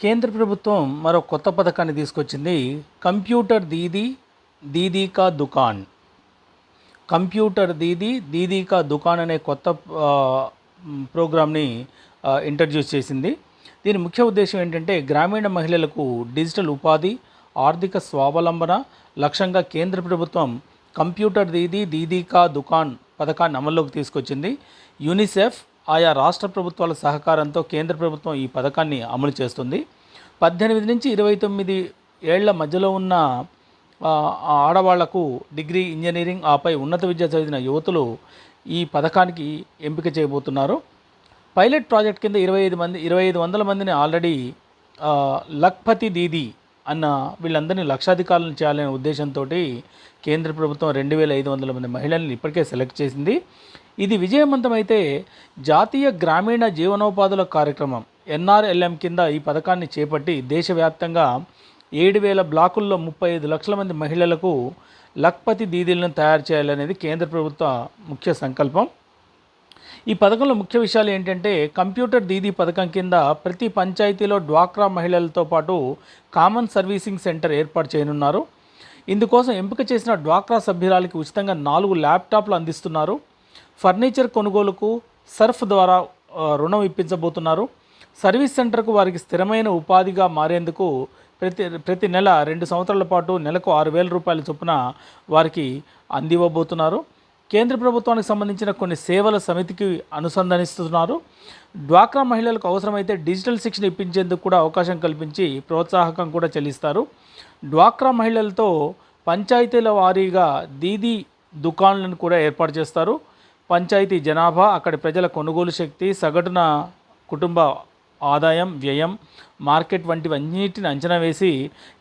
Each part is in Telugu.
కేంద్ర ప్రభుత్వం మరో కొత్త పథకాన్ని తీసుకొచ్చింది. కంప్యూటర్ దీదీ దీదీ కా దుకాన్. కంప్యూటర్ దీదీ దీదీ కా దుకాన్ అనే కొత్త ప్రోగ్రామ్ని ఇంట్రడ్యూస్ చేసింది. దీని ముఖ్య ఉద్దేశం ఏంటంటే గ్రామీణ మహిళలకు డిజిటల్ ఉపాధి, ఆర్థిక స్వావలంబన లక్ష్యంగా కేంద్ర ప్రభుత్వం కంప్యూటర్ దీదీ దీదీ కా దుకాన్ పథకాన్ని అమల్లోకి తీసుకొచ్చింది. యూనిసెఫ్, ఆయా రాష్ట్ర ప్రభుత్వాల సహకారంతో కేంద్ర ప్రభుత్వం ఈ పథకాన్ని అమలు చేస్తుంది. 18 నుంచి 29 ఏళ్ల మధ్యలో ఉన్న ఆడవాళ్లకు డిగ్రీ, ఇంజనీరింగ్, ఆపై ఉన్నత విద్య చదివిన యువతులు ఈ పథకానికి ఎంపిక చేయబోతున్నారు. పైలట్ ప్రాజెక్ట్ కింద 2500 మందిని ఆల్రెడీ లఖ్పతి దీదీ అన్న వీళ్ళందరినీ లక్షాధికారులను చేయాలనే ఉద్దేశంతో కేంద్ర ప్రభుత్వం 2500 మంది మహిళల్ని ఇప్పటికే సెలెక్ట్ చేసింది. ఇది విజయవంతమైతే జాతీయ గ్రామీణ జీవనోపాధుల కార్యక్రమం NRLM కింద ఈ పథకాన్ని చేపట్టి దేశవ్యాప్తంగా 7000 బ్లాకుల్లో 35 లక్షల మంది మహిళలకు లఖ్పతి దీదీలను తయారు చేయాలనేది కేంద్ర ప్రభుత్వ ముఖ్య సంకల్పం. ఈ పథకంలో ముఖ్య విషయాలు ఏంటంటే కంప్యూటర్ దీదీ పథకం కింద ప్రతి పంచాయతీలో డ్వాక్రా మహిళలతో పాటు కామన్ సర్వీసింగ్ సెంటర్ ఏర్పాటు చేయనున్నారు. ఇందుకోసం ఎంపిక చేసిన డ్వాక్రా సభ్యురాలకి ఉచితంగా 4 ల్యాప్టాప్లు అందిస్తున్నారు. ఫర్నిచర్ కొనుగోలుకు సర్ఫ్ ద్వారా రుణం ఇప్పించబోతున్నారు. సర్వీస్ సెంటర్కు వారికి స్థిరమైన ఉపాధిగా మారేందుకు ప్రతి నెల 2 సంవత్సరాల పాటు నెలకు 6,000 రూపాయల చొప్పున వారికి అందివ్వబోతున్నారు. కేంద్ర ప్రభుత్వానికి సంబంధించిన కొన్ని సేవల సమితికి అనుసంధానిస్తున్నారు. డ్వాక్రా మహిళలకు అవసరమైతే డిజిటల్ శిక్షణ ఇప్పించేందుకు కూడా అవకాశం కల్పించి ప్రోత్సాహకం కూడా చెల్లిస్తారు. డ్వాక్రా మహిళలతో పంచాయతీల వారీగా దీదీ దుకాన్లను కూడా ఏర్పాటు చేస్తారు. పంచాయతీ జనాభా, అక్కడి ప్రజల కొనుగోలు శక్తి, సగటున కుటుంబ ఆదాయం, వ్యయం, మార్కెట్ వంటివన్నిటిని అంచనా వేసి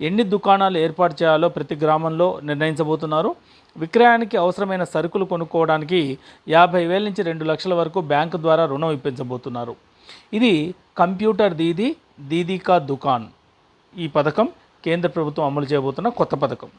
ఎన్ని దుకాణాలు ఏర్పాటు చేయాలో ప్రతి గ్రామంలో నిర్ణయించబోతున్నారు. విక్రయానికి అవసరమైన సరుకులు కొనుక్కోవడానికి 50,000 నుంచి 2 లక్షల వరకు బ్యాంకు ద్వారా రుణం ఇప్పించబోతున్నారు. ఇది కంప్యూటర్ దీదీ దీదీ కా దుకాన్. ఈ పథకం కేంద్ర ప్రభుత్వం అమలు చేయబోతున్న కొత్త పథకం.